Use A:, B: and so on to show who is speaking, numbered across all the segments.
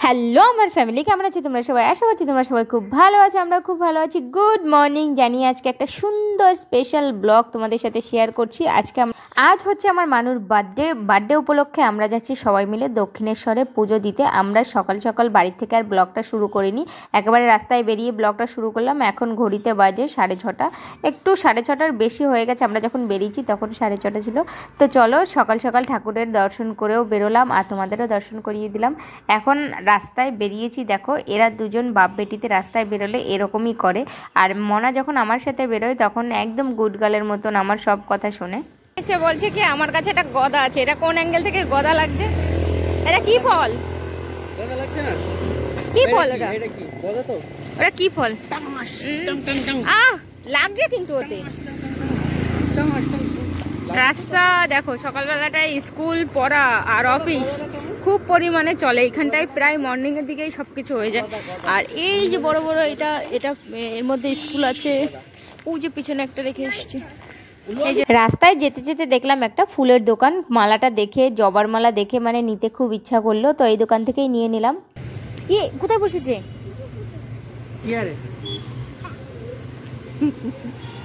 A: Hello আমার family, কেমন আছো তোমরা সবাই? আশা করছি তোমরা সবাই খুব ভালো আছো, আমরা খুব ভালো আছি। গুড মর্নিং জানিয়ে আজকে একটা সুন্দর স্পেশাল ব্লগ তোমাদের সাথে শেয়ার করছি। আজ হচ্ছে আমার মানুর বার্থডে উপলক্ষে আমরা যাচ্ছি সবাই মিলে দক্ষিণেশ্বরে পুজো দিতে। আমরা সকাল সকাল বাড়ি থেকে আর ব্লগটা শুরু করিনি, একেবারে রাস্তায় বেরিয়ে ব্লগটা শুরু করলাম। এখন ঘড়িতে বাজে 6:30, একটু 6:30টার বেশি হয়ে গেছে। আমরা যখন বেরিয়েছি তখন 6:30 ছিল। তো চলো সকাল সকাল ঠাকুরের দর্শন করেও বেরোলাম আর তোমাদেরও দর্শন করিয়ে দিলাম। এখন রাস্তায় বেরিয়েছি, দেখো এরা দুজন বাপ বেটিতে রাস্তায় বেরোলে এরকমই করে। আর মনা যখন আমার সাথে বেরোয় তখন একদম গুড গার্লের মতন আমার সব কথা শোনে। সে বলছে কি আমার কাছে একটা গদা আছে, এটা কোন অ্যাঙ্গেল থেকে গদা লাগছে? এটা কি ফল?
B: গদা লাগছে না?
A: কি ফল ওটা?
B: এটা কি গদা? তো
A: ওটা কি ফল? আহ লাগছে কিন্তু ওতে। রাস্তা দেখো, সকালবেলাটায় স্কুল পড়া আর অফিস খুব পরিমাণে চলে এখানটায়, প্রায় মর্নিং এর দিকেই সবকিছু হয়ে যায়। আর এই যে বড় বড় এটা এর মধ্যে স্কুল আছে, ওই যে পিছনে একটা রেখে এসেছি। রাস্তায় যেতে যেতে দেখলাম একটা ফুলের দোকান, মালাটা দেখে, জবার মালা দেখে মানে নিতে খুব ইচ্ছা করলো, তো এই দোকান থেকেই নিয়ে নিলাম। কোথায় বসেছে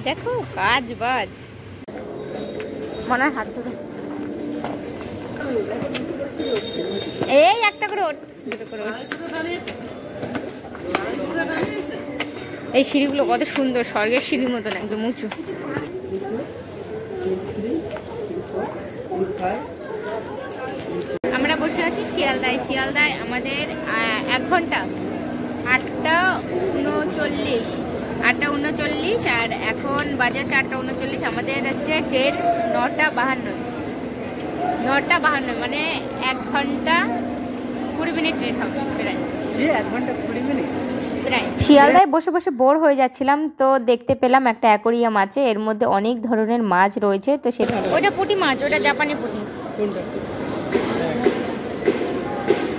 A: দেখো, কাজ বাজ। মনার হাত ধরো, এই একটা করে ওঠ, দুটো করে ওঠ। এই সিঁড়িগুলো কত সুন্দর, স্বর্গের সিঁড়ির মতন একদম উঁচু। আমরা বসে আছি শিয়ালদায়। শিয়ালদায় আমাদের 1 ঘন্টা, 8:39, 8:39 আর এখন বাজে 4:39। আমাদের হচ্ছে ট্রেন 9:52, মানে 1 ঘন্টা 20 মিনিট লেট হবে প্রায়।
B: 1 ঘন্টা 20 মিনিট।
A: শিয়ালদায় বসে বসে বোর হয়ে যাচ্ছিলাম, তো দেখতে পেলাম একটা অ্যাকোরিয়াম আছে, এর মধ্যে অনেক ধরনের মাছ রয়েছে। তো সেটা ওটা পুঁটি মাছ, ওটা জাপানি পুঁটি।
B: কোনটা?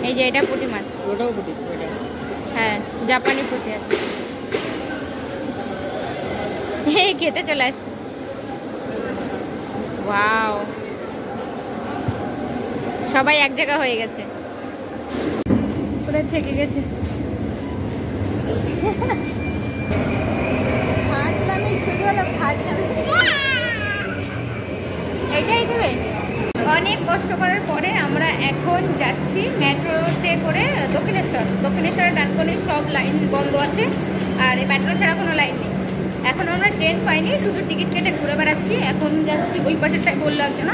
A: এই যে এটা পুঁটি মাছ।
B: ওটাও পুঁটি? ওটা
A: হ্যাঁ, জাপানি পুঁটি আছে। এই খেতে চলে আসছে। ওয়াও, সবাই এক জায়গা হয়ে গেছে, ওরা থেকে গেছে। এইটাই দেবে। অনেক কষ্ট করার পরে আমরা এখন যাচ্ছি মেট্রোতে করে দক্ষিণেশ্বরের ডানকুনির সব লাইন বন্ধ আছে, আর এই মেট্রো ছাড়া কোনো লাইন নেই। এখন আমরা ট্রেন পাইনি, শুধু টিকিট কেটে ঘুরে বেড়াচ্ছি। এখন যাচ্ছি ওই পাশেরটাই, বললো একজন,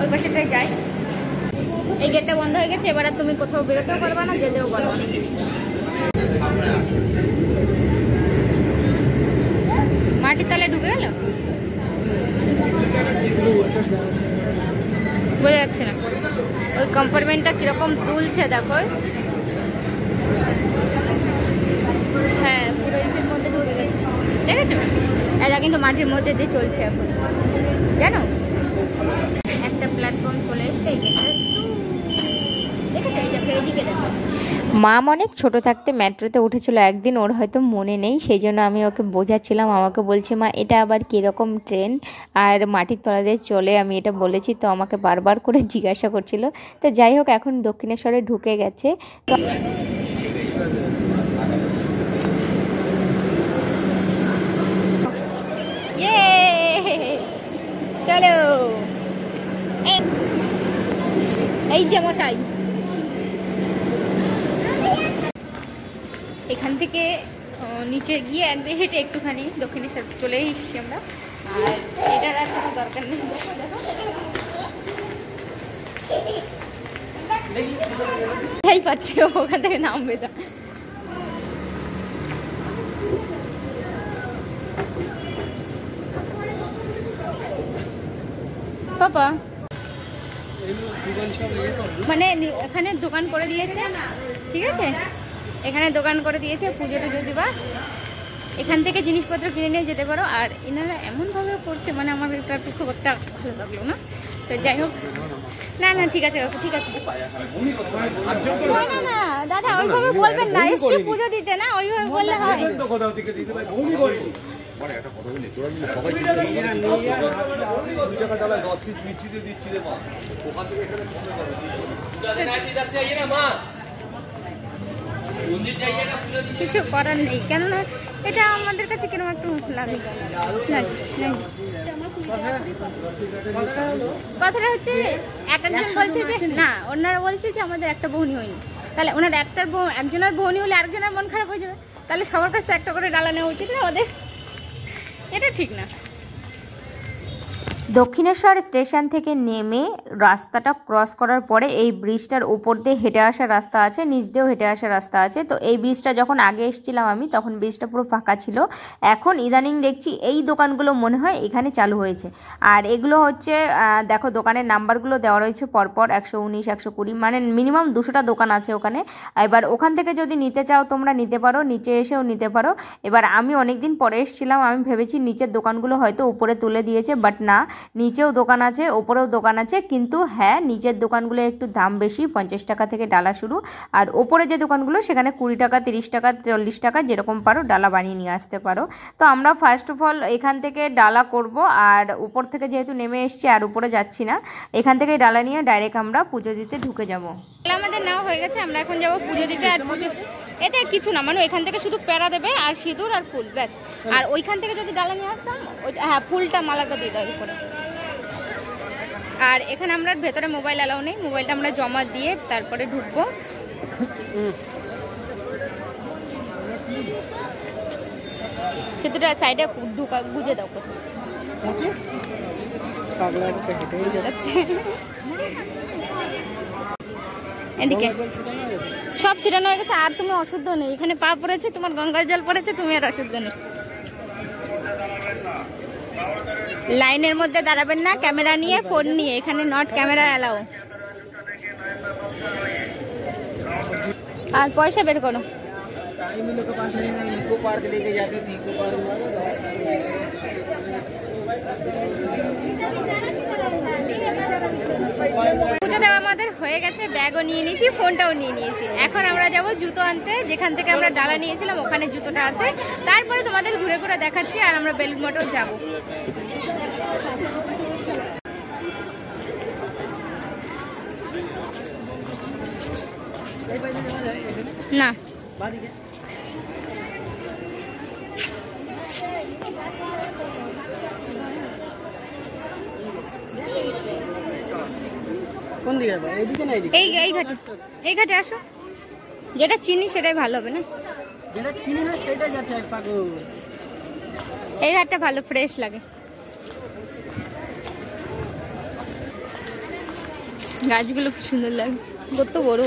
A: ওই পাশেরটাই যাই। এই গেটটা বন্ধ হয়ে গেছে, এবার আর তুমি কোথাও বেরোতেও পারবা না, যেতেও পারবা না। মাটির তলে ঢুকে গেল, বোঝা যাচ্ছে না। ওই কম্পার্টমেন্টটা কিরকম তুলছে দেখো। হ্যাঁ, পুরো ইসের মধ্যে ঢুকে গেছে, দেখেছো? এরা কিন্তু মাটির মধ্যে দিয়ে চলছে এখন, জানো? একটা প্ল্যাটফর্ম চলে এসছে, মা অনেক ছোট থাকতে মেট্রোতে উঠেছিল একদিন, ওর হয়তো মনে নেই, সেই জন্য আমি ওকে বোঝাচ্ছিলাম। আমাকে বলছে মা এটা আবার কীরকম ট্রেন আর মাটির তলা দিয়ে চলে, আমি এটা বলেছি তো আমাকে বারবার করে জিজ্ঞাসা করছিল। তো যাই হোক, এখন দক্ষিণেশ্বরে ঢুকে গেছে। তো চলো, এই যে মশাই, এখান থেকে নিচে গিয়ে হেঁটে একটুখানি দক্ষিণেশ্বর চলে এসেছি আমরা। আর এটার আর কোনো দরকার নেই, দেখো পাচ্ছি ওখান থেকে নামবে। তা পাপা মানে এখানে দোকান করে দিয়েছে, ঠিক আছে? এখানে দোকান করে দিয়েছে, পুজো টুজো দিবা, এখান থেকে জিনিসপত্র কিনে নিয়ে যেতে পারো। আর এনারা এমনভাবে করছে, মানে আমার এটা খুব একটা ভালো লাগলো না। তো যাই হোক, না ঠিক আছে, ঠিক আছে। না দাদা, ওইভাবে বলবেন না, এসছি পুজো দিতে, না ওইভাবে বললে হয়। কিছু করার নেই, কেননা এটা আমাদের কাছে কেন একটু লাগে। কথাটা হচ্ছে একজন বলছে যে না, ওনারা বলছে যে আমাদের একটা বউনি হয়নি, তাহলে ওনার একজনের বউনি হলে আরেকজনের মন খারাপ হয়ে যাবে, তাহলে সবার কাছে একটা করে ডালা নেওয়া উচিত না ওদের? এটা ঠিক না।
C: দক্ষিণেশ্বর স্টেশন থেকে নেমে রাস্তাটা ক্রস করার পরে এই ব্রিজটার উপর দিয়ে হেঁটে আসার রাস্তা আছে, নিচ দিয়েও হেঁটে আসার রাস্তা আছে। তো এই ব্রিজটা যখন আগে এসেছিলাম আমি, তখন ব্রিজটা পুরো ফাঁকা ছিল। এখন ইদানিং দেখছি এই দোকানগুলো মনে হয় এখানে চালু হয়েছে। আর এগুলো হচ্ছে দেখো দোকানের নাম্বারগুলো দেওয়া রয়েছে পরপর 119, 120, মানে মিনিমাম 200টা দোকান আছে ওখানে। এবার ওখান থেকে যদি নিতে চাও তোমরা নিতে পারো, নিচে এসেও নিতে পারো। এবার আমি অনেক দিন পরে এসেছিলাম, আমি ভেবেছি নিচের দোকানগুলো হয়তো উপরে তুলে দিয়েছে, বাট না, নিচেও দোকান আছে, ওপরেও দোকান আছে। কিন্তু হ্যাঁ, নিচের দোকানগুলো একটু দাম বেশি, 50 টাকা থেকে ডালা শুরু। আর ওপরে যে দোকানগুলো সেখানে 20 টাকা, 30 টাকা, 40 টাকা, যেরকম পারো ডালা বানিয়ে নিয়ে আসতে পারো। তো আমরা ফার্স্ট অফ অল এখান থেকে ডালা করব, আর উপর থেকে যেহেতু নেমে এসছি আর উপরে যাচ্ছি না, এখান থেকে ডালা নিয়ে ডাইরেক্ট আমরা পুজো দিতে ঢুকে যাব।
A: আমাদের নেওয়া হয়ে গেছে, আমরা এখন যাবো পুজো দিতে। আর পুজো এতে কিছু না, মানে এখান থেকে শুধু প্যারা দেবে আর সিঁদুর আর ফুল, ব্যাস। আর ওইখান থেকে যদি ডালা নিয়ে আসতাম, হ্যাঁ, ফুলটা মালাটা দিয়ে দেওয়ার উপরে। আর এখানে আমরা ভেতরে মোবাইল অ্যালাউ নেই, মোবাইলটা আমরা জমা দিয়ে তারপরে ঢুকবো। সেতুটা সাইডে গুজে দাও কোথাও। এদিকে সব ছিটানো হয়ে গেছে, আর তুমি অশুদ্ধ নেই। এখানে পা পড়েছে, তোমার গঙ্গার জল পড়েছে, তুমি আর অশুদ্ধ নেই। লাইনের মধ্যে দাঁড়াবেন না ক্যামেরা নিয়ে, ফোন নিয়ে। এখানে নট ক্যামেরা অ্যালাউ। আর পয়সা বের করো। পুজো দেওয়া আমাদের হয়ে গেছে, ব্যাগও নিয়ে নিয়েছি, ফোনটাও নিয়ে নিয়েছি। এখন আমরা যাব জুতো আনতে, যেখান থেকে আমরা ডালা নিয়েছিলাম ওখানে জুতোটা আছে। তারপরে তোমাদের ঘুরে ঘুরে দেখাচ্ছি। আর আমরা বেলুড় মঠও যাব। না
B: কোন দিকে যাবে? এইদিকে না এইদিকে?
A: এই ঘাটে আসো, যেটা চিনি সেটাই ভালো হবে না?
B: যেটা চিনি না সেটাই যাতে হয় পাগল।
A: এই ঘাটটা ভালো, ফ্রেশ লাগে। গাছগুলো কি সুন্দর লাগে, কত বড়।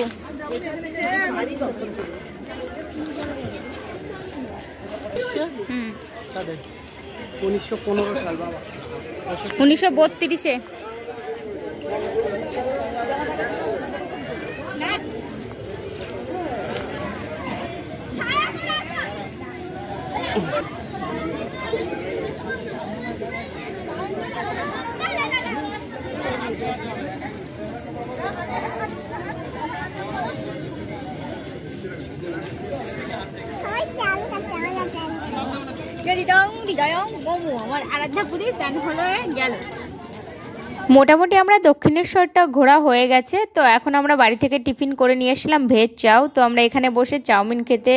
B: 1915 সাল বাবা,
A: 1932-এ।
C: মোটামুটি আমরা দক্ষিণেশ্বরটা ঘোরা হয়ে গেছে। তো এখন আমরা বাড়ি থেকে টিফিন করে নিয়ে এসেছিলাম ভেজ চাউ। তো আমরা এখানে বসে চাউমিন খেতে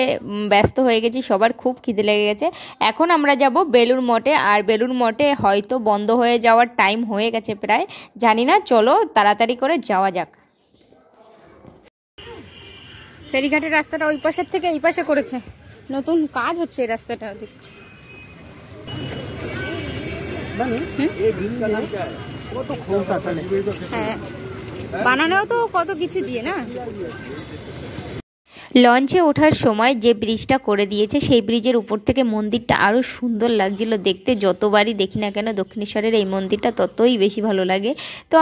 C: ব্যস্ত হয়ে গেছি, সবার খুব খিদে লেগে গেছে। এখন আমরা যাব বেলুড় মঠে। আর বেলুড় মঠে হয়তো বন্ধ হয়ে যাওয়ার টাইম হয়ে গেছে প্রায়, জানি না, চলো তাড়াতাড়ি করে যাওয়া যাক।
A: ফেরিঘাটের রাস্তাটা ওই পাশের থেকে এই পাশে করেছে, নতুন কাজ হচ্ছে এই রাস্তাটা দেখছি। হ্যাঁ, বানানোও তো কত কিছু দিয়ে না।
C: লঞ্চে ওঠার সময় যে ব্রিজটা করে দিয়েছে সেই ব্রিজের উপর থেকে মন্দিরটা আরও সুন্দর লাগছিল দেখতে। যতবারই দেখি না কেন দক্ষিণেশ্বরের এই মন্দিরটা ততই বেশি ভালো লাগে। তো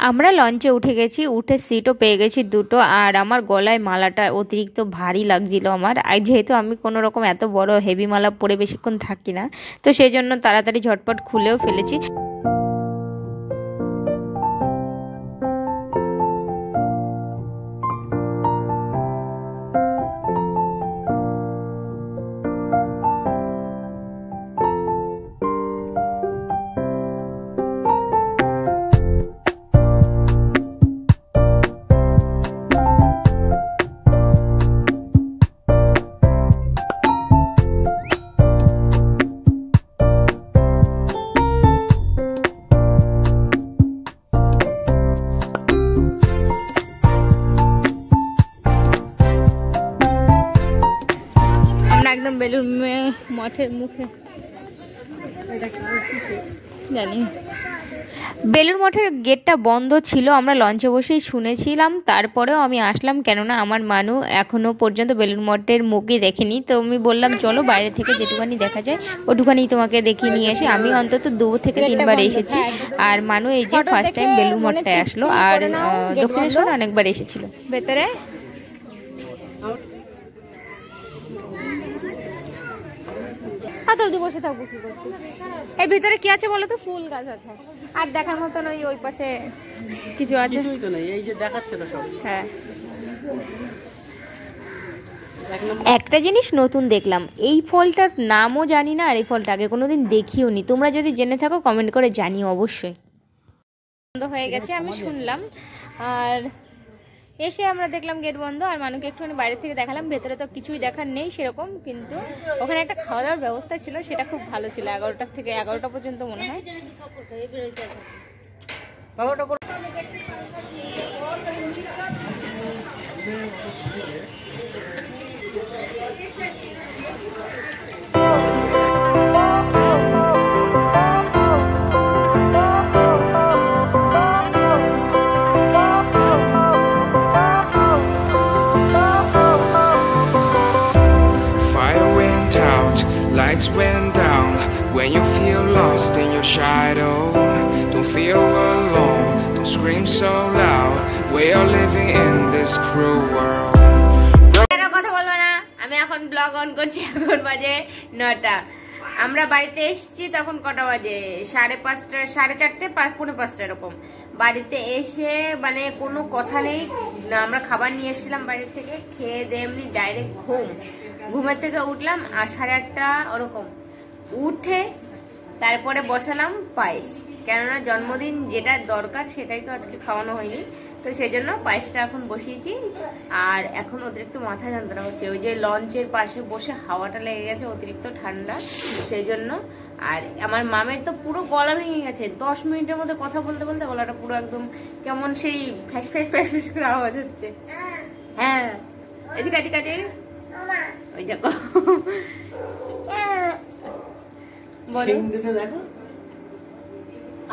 C: আমরা লঞ্চে উঠে গেছি, উঠে সিটও পেয়ে গেছি দুটো। আর আমার গলায় মালাটা অতিরিক্ত ভারী লাগছিল আমার, আর যেহেতু আমি কোনো রকম এত বড় হেভি মালা পরে বেশিক্ষণ থাকি না, তো সেই জন্য তাড়াতাড়ি ঝটপট খুলেও ফেলেছি।
A: বেলুর মঠের মুখে জানি। বেলুর মঠের গেটটা বন্ধ ছিল, আমরা লঞ্চে বসেই শুনেছিলাম, তারপরেও আমি আসলাম কেননা আমার মানু এখনও পর্যন্ত বেলুর মঠের মুখে দেখেনি। তো আমি বললাম চলো বাইরে থেকে যেটুখানি দেখা যায় ওটুখানি তোমাকে দেখিয়ে নিয়ে এসে। আমি অন্তত 2 থেকে 3 বার এসেছি, আর মানু এই যে ফার্স্ট টাইম বেলুর মঠটায় আসলো, আর দক্ষিণেশ্বর অনেকবার এসেছিল। ভেতরে বসে থাকবো কি করছি। এর ভিতরে কি আছে বলো তো? ফুল গাছ আছে, আর দেখার মতন ওই পাশে কিছু আছে?
B: কিছুই তো নেই, এই যে দেখাচ্ছে তো সব।
A: হ্যাঁ,
C: একটা জিনিস নতুন দেখলাম, এই ফলটার নামও জানি না, আর এই ফলটা আগে কোনোদিন দেখিও নি। তোমরা যদি জেনে থাকো কমেন্ট করে জানিও অবশ্যই।
A: বন্ধ হয়ে গেছে আমি শুনলাম, আর এসে আমরা দেখলাম গেট বন্ধ, আর মানুষকে একটুখানি বাইরে থেকে দেখালাম। ভেতরে তো কিছুই দেখার নেই সেরকম, কিন্তু ওখানে একটা খাওয়া দাওয়ার ব্যবস্থা ছিল, সেটা খুব ভালো ছিল। 11টা থেকে 11টা পর্যন্ত মনে হয়।
D: Fire went out, lights went down. When you feel lost in your shadow, don't feel alone, don't scream so loud. We are living in this cruel world.
A: কথা বলবো না, আমি এখন ব্লগ অন করছি। এখন বাজে 9টা। আমরা বাড়িতে এসেছি তখন কটা বাজে? 5:30, 4:30, 5:45 এরকম। বাড়িতে এসে মানে কোনো কথা নেই, আমরা খাবার নিয়ে এসেছিলাম বাইরে থেকে, খেয়ে দিয়ে এমনি ডাইরেক্ট ঘুমের থেকে উঠলাম, আর 8:30 ওরকম উঠে তারপরে বসালাম পায়েস, কেননা জন্মদিন যেটা দরকার সেটাই তো আজকে খাওয়ানো হয়নি, তো সেই জন্য পায়েসটা এখন বসিয়েছি। আর এখন অতিরিক্ত মাথা যন্ত্রণা হচ্ছে, ওই যে লঞ্চের পাশে বসে হাওয়াটা লেগে গেছে, অতিরিক্ত ঠান্ডা সেই জন্য। আর আমার মামের তো পুরো গলা ভেঙে গেছে, 10 মিনিটের মধ্যে কথা বলতে বলতে গলাটা পুরো একদম কেমন সেই ফ্যাস ফ্যাস ফ্যাস ফ্যাস করে আওয়াজ হচ্ছে। হ্যাঁ, এদিকে এদিকে ওই দেখো
B: দেখো।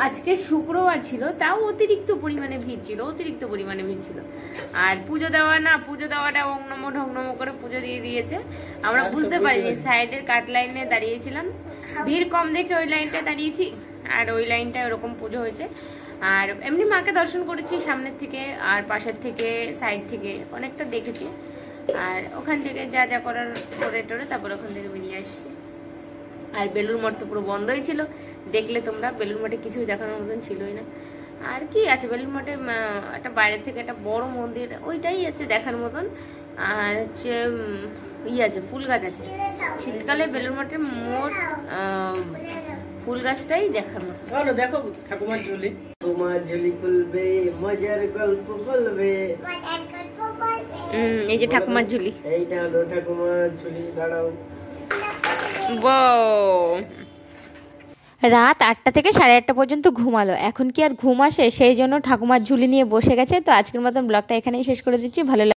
A: আজকে শুক্রবার ছিল, তাও অতিরিক্ত পরিমাণে ভিড় ছিল। আর পুজো দেওয়াটা অংনম ঢংনম করে পুজো দিয়ে দিয়েছে, আমরা বুঝতে পারিনি। সাইডের কাট লাইনে দাঁড়িয়েছিলাম, ভিড় কম দেখে ওই লাইনটায় দাঁড়িয়েছি, আর ওই লাইনটায় ওরকম পুজো হয়েছে। আর এমনি মাকে দর্শন করেছি সামনের থেকে, আর পাশের থেকে, সাইড থেকে অনেকটা দেখেছি। আর ওখান থেকে যা যা করার করে টোরে তারপর ওখান থেকে বেরিয়ে আসছি। আর বেলুর মঠ তো পুরো বন্ধই ছিল, দেখলে তোমরা। বেলুর মঠে কিছুই দেখানোর মতন ছিলই না। আর কি আছে বেলুর মঠে? একটা বাইরে থেকে একটা বড় মন্দির, ওইটাই আছে দেখার মতন। আর হচ্ছে আছে, ফুল গাছ আছে। শীতকালে বেলুর মঠের মোট ফুল গাছটাই দেখার মতো।
B: চলো দেখো ঠাকুমার ঝুলি। তোমার ঝুলি খুলবে, মজার গল্প বলবে।
A: এই যে ঠাকুমার ঝুলি,
B: এইটা হলো ঠাকুমার ঝুলি। দাঁড়াও।
C: রাত 8টা থেকে 8:30 পর্যন্ত ঘুমালো, এখন কি আর ঘুম আসে? সেই জন্য ঠাকুমার ঝুলি নিয়ে বসে গেছে। তো আজকের মতন ব্লগটা এখানেই শেষ করে দিচ্ছি। ভালো